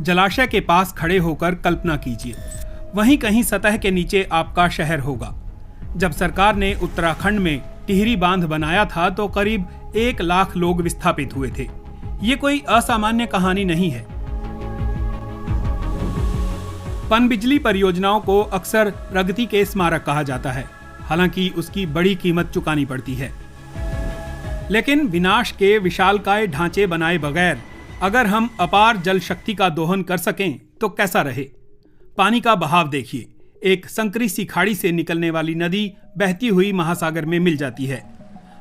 जलाशय के पास खड़े होकर कल्पना कीजिए, वहीं कहीं सतह के नीचे आपका शहर होगा। जब सरकार ने उत्तराखंड में टिहरी बांध बनाया था तो करीब 1 लाख लोग विस्थापित हुए थे। ये कोई असामान्य कहानी नहीं है। पनबिजली परियोजनाओं को अक्सर प्रगति के स्मारक कहा जाता है, हालांकि उसकी बड़ी कीमत चुकानी पड़ती है। लेकिन विनाश के विशालकाय ढांचे बनाए बगैर अगर हम अपार जल शक्ति का दोहन कर सकें तो कैसा रहे। पानी का बहाव देखिए, एक संकरी सी खाड़ी से निकलने वाली नदी बहती हुई महासागर में मिल जाती है।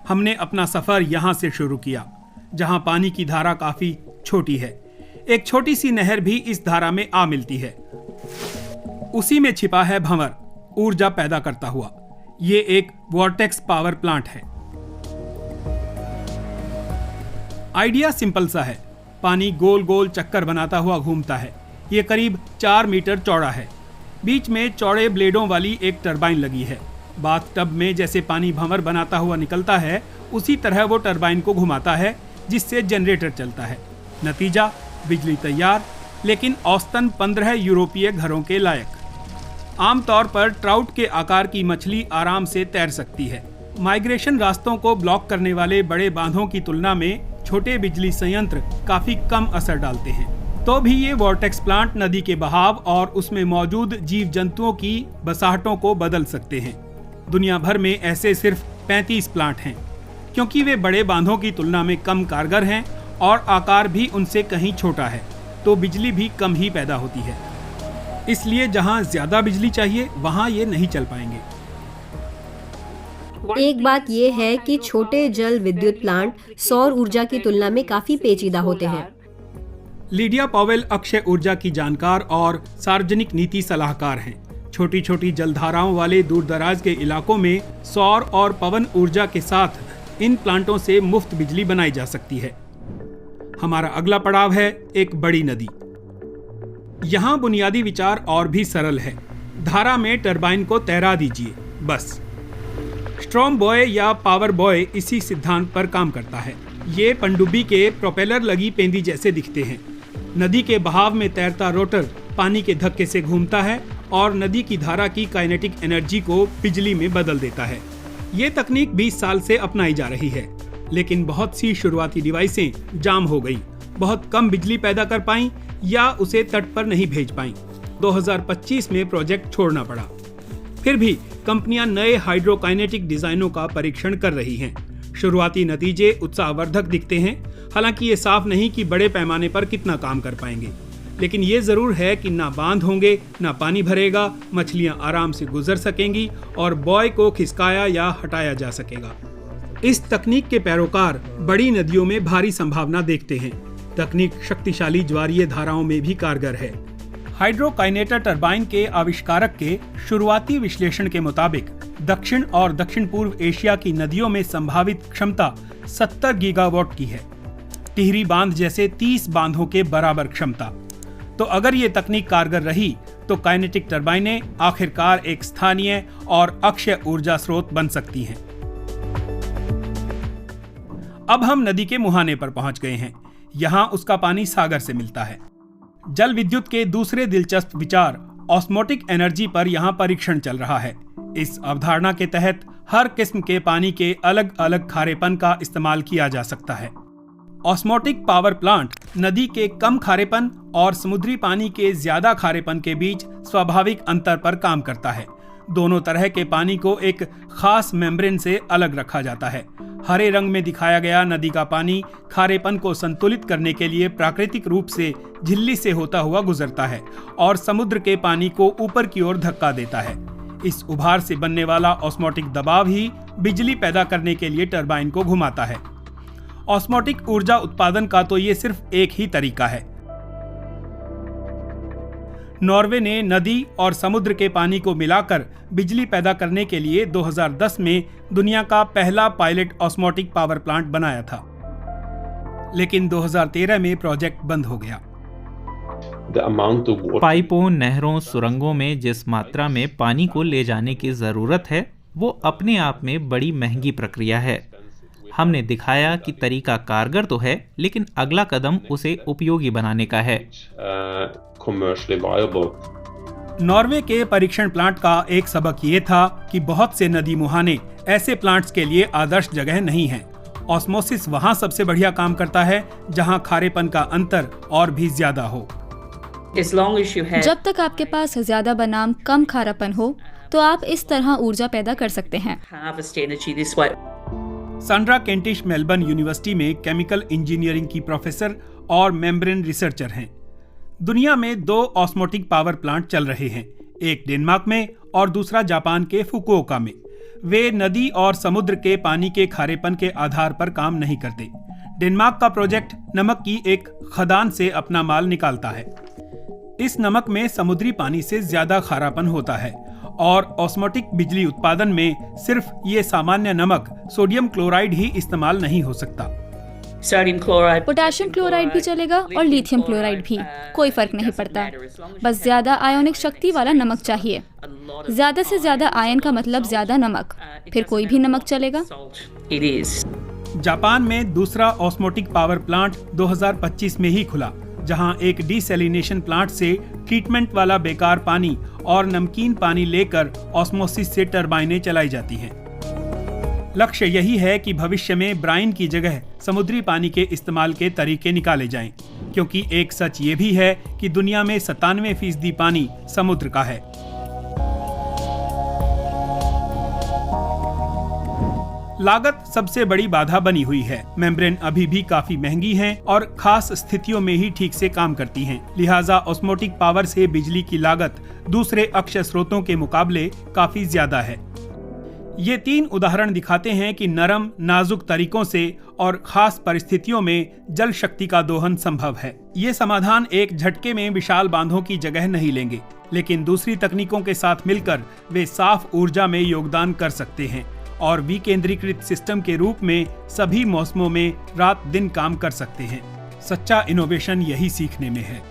हमने अपना सफर यहां से शुरू किया, जहां पानी की धारा काफी छोटी है। एक छोटी सी नहर भी इस धारा में आ मिलती है। उसी में छिपा है भंवर, ऊर्जा पैदा करता हुआ। ये एक वॉर्टेक्स पावर प्लांट है। आइडिया सिंपल सा है। पानी गोल गोल चक्कर बनाता हुआ घूमता है। ये करीब 4 मीटर चौड़ा है। बीच में चौड़े ब्लेडों वाली एक टरबाइन लगी है। बाथटब में जैसे पानी भंवर बनाता हुआ निकलता है, उसी तरह वो टरबाइन को घुमाता है, जिससे जनरेटर चलता है। नतीजा, बिजली तैयार, लेकिन औसतन 15 यूरोपीय घरों के लायक। आमतौर पर ट्राउट के आकार की मछली आराम से तैर सकती है। माइग्रेशन रास्तों को ब्लॉक करने वाले बड़े बांधों की तुलना में छोटे बिजली संयंत्र काफी कम असर डालते हैं। तो भी ये वॉर्टेक्स प्लांट नदी के बहाव और उसमें मौजूद जीव जंतुओं की बसाहटों को बदल सकते हैं। दुनिया भर में ऐसे सिर्फ 35 प्लांट हैं, क्योंकि वे बड़े बांधों की तुलना में कम कारगर हैं और आकार भी उनसे कहीं छोटा है, तो बिजली भी कम ही पैदा होती है। इसलिए जहां ज्यादा बिजली चाहिए वहां ये नहीं चल पाएंगे। एक बात ये है कि छोटे जल विद्युत प्लांट सौर ऊर्जा की तुलना में काफी पेचीदा होते हैं। लीडिया पॉवेल अक्षय ऊर्जा की जानकार और सार्वजनिक नीति सलाहकार हैं। छोटी छोटी जलधाराओं वाले दूरदराज के इलाकों में सौर और पवन ऊर्जा के साथ इन प्लांटों से मुफ्त बिजली बनाई जा सकती है। हमारा अगला पड़ाव है एक बड़ी नदी। यहाँ बुनियादी विचार और भी सरल है। धारा में टरबाइन को तैरा दीजिए, बस। स्ट्रॉम बॉय या पावर बॉय इसी सिद्धांत पर काम करता है। ये पनडुब्बी के प्रोपेलर लगी पेंदी जैसे दिखते हैं। नदी के बहाव में तैरता रोटर पानी के धक्के से घूमता है और नदी की धारा की काइनेटिक एनर्जी को बिजली में बदल देता है। ये तकनीक 20 साल से अपनाई जा रही है, लेकिन बहुत सी शुरुआती डिवाइसें जाम हो गई, बहुत कम बिजली पैदा कर पाईं या उसे तट पर नहीं भेज पाईं। 2025 में प्रोजेक्ट छोड़ना पड़ा। फिर भी कंपनियां नए हाइड्रोकाइनेटिक डिजाइनों का परीक्षण कर रही हैं। शुरुआती नतीजे उत्साहवर्धक दिखते हैं, हालांकि ये साफ नहीं कि बड़े पैमाने पर कितना काम कर पाएंगे। लेकिन ये जरूर है कि ना बांध होंगे, ना पानी भरेगा, मछलियां आराम से गुजर सकेंगी और बॉय को खिसकाया या हटाया जा सकेगा। इस तकनीक के पैरोकार बड़ी नदियों में भारी संभावना देखते हैं। तकनीक शक्तिशाली ज्वारीय धाराओं में भी कारगर है। हाइड्रोकाइनेटर टरबाइन के आविष्कारक के शुरुआती विश्लेषण के मुताबिक दक्षिण और दक्षिण पूर्व एशिया की नदियों में संभावित क्षमता 70 गीगावाट की है। टिहरी बांध जैसे 30 बांधों के बराबर क्षमता। तो अगर ये तकनीक कारगर रही तो काइनेटिक टरबाइनें आखिरकार एक स्थानीय और अक्षय ऊर्जा स्रोत बन सकती हैं। अब हम नदी के मुहाने पर पहुंच गए हैं। यहां उसका पानी सागर से मिलता है। जल विद्युत के दूसरे दिलचस्प विचार ऑस्मोटिक एनर्जी पर यहां परीक्षण चल रहा है। इस अवधारणा के तहत हर किस्म के पानी के अलग अलग खारेपन का इस्तेमाल किया जा सकता है। ऑस्मोटिक पावर प्लांट नदी के कम खारेपन और समुद्री पानी के ज्यादा खारेपन के बीच स्वाभाविक अंतर पर काम करता है। दोनों तरह के पानी को एक खास मेम्ब्रेन से अलग रखा जाता है। हरे रंग में दिखाया गया नदी का पानी खारेपन को संतुलित करने के लिए प्राकृतिक रूप से झिल्ली से होता हुआ गुजरता है और समुद्र के पानी को ऊपर की ओर धक्का देता है। इस उभार से बनने वाला ऑस्मोटिक दबाव ही बिजली पैदा करने के लिए टरबाइन को घुमाता है। ऑस्मोटिक ऊर्जा उत्पादन का तो ये सिर्फ एक ही तरीका है। नॉर्वे ने नदी और समुद्र के पानी को मिलाकर बिजली पैदा करने के लिए 2010 में दुनिया का पहला पायलट ऑस्मोटिक पावर प्लांट बनाया था, लेकिन 2013 में प्रोजेक्ट बंद हो गया। पाइपों, नहरों, सुरंगों में जिस मात्रा में पानी को ले जाने की जरूरत है, वो अपने आप में बड़ी महंगी प्रक्रिया है। हमने दिखाया कि तरीका कारगर तो है, लेकिन अगला कदम उसे उपयोगी बनाने का है। नॉर्वे के परीक्षण प्लांट का एक सबक ये था कि बहुत से नदी मुहाने ऐसे प्लांट्स के लिए आदर्श जगह नहीं हैं। ऑस्मोसिस वहाँ सबसे बढ़िया काम करता है जहाँ खारेपन का अंतर और भी ज्यादा हो। जब तक आपके पास ज्यादा बनाम कम खारापन हो तो आप इस तरह ऊर्जा पैदा कर सकते हैं। सैंड्रा केंटिश मेलबर्न यूनिवर्सिटी में केमिकल इंजीनियरिंग की प्रोफेसर और मेम्ब्रेन रिसर्चर हैं। दुनिया में 2 ऑस्मोटिक पावर प्लांट चल रहे हैं, एक डेनमार्क में और दूसरा जापान के फुकुओका में। वे नदी और समुद्र के पानी के खारेपन के आधार पर काम नहीं करते। डेनमार्क का प्रोजेक्ट नमक की एक खदान से अपना माल निकालता है। इस नमक में समुद्री पानी से ज्यादा खारापन होता है और ऑस्मोटिक बिजली उत्पादन में सिर्फ ये सामान्य नमक सोडियम क्लोराइड ही इस्तेमाल नहीं हो सकता। पोटेशियम क्लोराइड भी चलेगा और लिथियम क्लोराइड भी, कोई फर्क नहीं पड़ता। बस ज्यादा आयोनिक शक्ति वाला नमक चाहिए। ज्यादा से ज्यादा आयन का मतलब ज्यादा नमक, फिर कोई भी नमक चलेगा। जापान में दूसरा ऑस्मोटिक पावर प्लांट 2025 में ही खुला, जहां एक डिसैलिनेशन प्लांट से ट्रीटमेंट वाला बेकार पानी और नमकीन पानी लेकर ऑस्मोसिस से टरबाइनें चलाई जाती हैं। लक्ष्य यही है कि भविष्य में ब्राइन की जगह समुद्री पानी के इस्तेमाल के तरीके निकाले जाएं, क्योंकि एक सच ये भी है कि दुनिया में 97% पानी समुद्र का है। लागत सबसे बड़ी बाधा बनी हुई है। मेम्ब्रेन अभी भी काफी महंगी हैं और खास स्थितियों में ही ठीक से काम करती हैं। लिहाजा ऑस्मोटिक पावर से बिजली की लागत दूसरे अक्षय स्रोतों के मुकाबले काफी ज्यादा है। ये 3 उदाहरण दिखाते हैं कि नरम, नाजुक तरीकों से और खास परिस्थितियों में जल शक्ति का दोहन संभव है। ये समाधान एक झटके में विशाल बांधों की जगह नहीं लेंगे, लेकिन दूसरी तकनीकों के साथ मिलकर वे साफ ऊर्जा में योगदान कर सकते हैं और विकेंद्रीकृत सिस्टम के रूप में सभी मौसमों में रात दिन काम कर सकते हैं। सच्चा इनोवेशन यही सीखने में है।